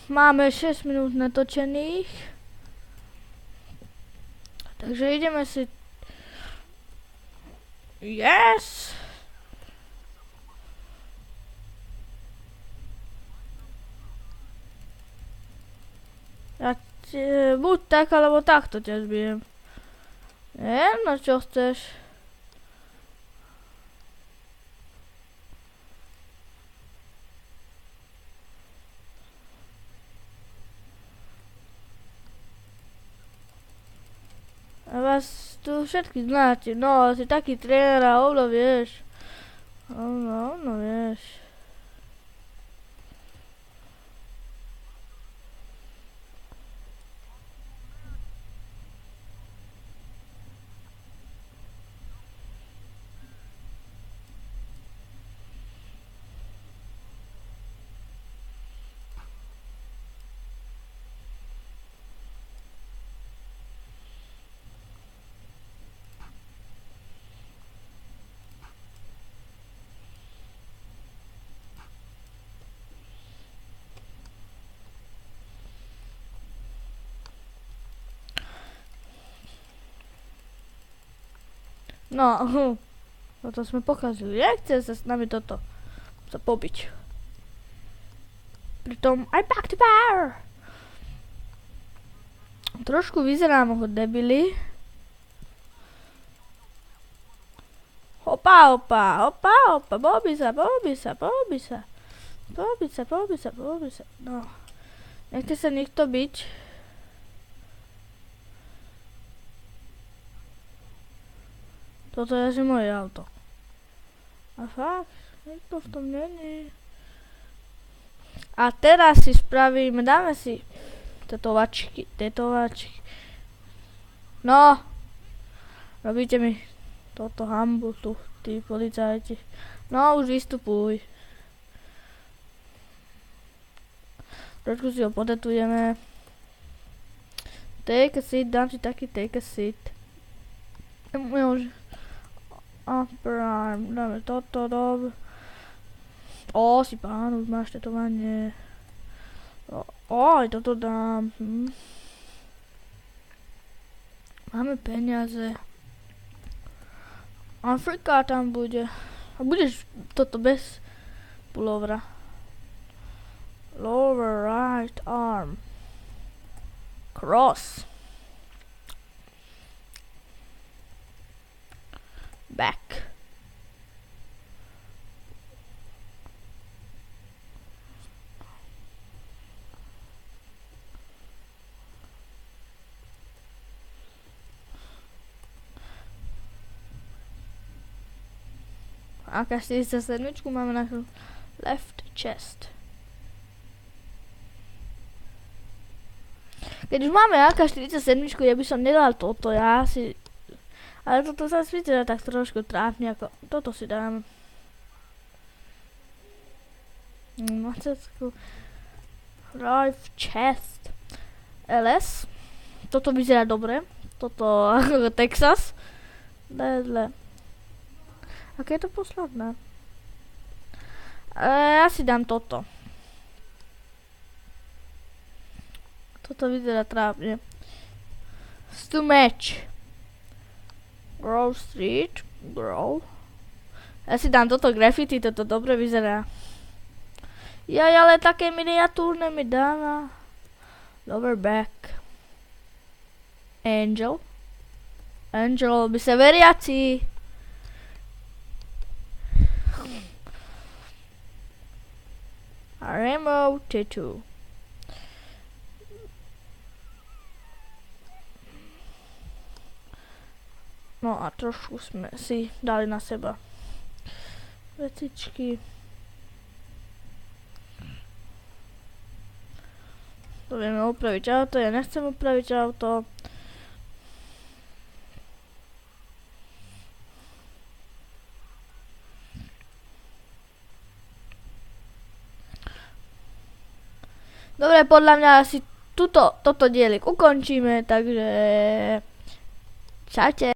máme 6 minút natočených. Takže ideme si... Yes! Buď tak, alebo takto ťa zbijem. Neviem, na čo chceš. A vás tu všetky znáte, no, si taký tréner a ovno vieš. Ovno vieš. No, toto sme pokazili. Nechce sa s nami toto sa pobiť. Pritom I'm back to power. Trošku vyzerám ako debili. Hopa, pobi sa. No. Nechce sa nikto byť. Toto je asi moje auto. A fakt, nikto v tom není. A teraz si spravíme, dáme si tetovačky. No, robíte mi toto hambu tu, tí policajti. No, už vystupuj. Trošku si ho potetujeme. Take a seat, dám si taký take a seat. Upper arm, dáme toto, dobre. Si pán, už máš tetovanie. Aj toto dám. Máme peniaze. Afrika tam bude. A budeš toto bez pulovra. Lower right arm. Cross. Back. AK-47 máme na left chest. Keď už máme AK-47, ja by som nedal toto, ja si... Ale toto sa vyzerá tak trošku trápne, ako toto si dám. 20. Right chest. LS. Toto vyzerá dobre. Toto ako Texas. Dle. Aké je to posledné? Ja si dám toto. Toto vyzerá trápne. To match. Grove Street, Grove. Ja si dám toto graffiti, toto dobre vyzerá. Ale také miniatúrne mi dáva. Lower back. Angel by sa veriaci. Rainbow tattoo. No a trošku sme si dali na seba vecičky. To vieme upraviť auto, ja nechcem upraviť auto. Dobre, podľa mňa asi toto dielik ukončíme, takže čaute.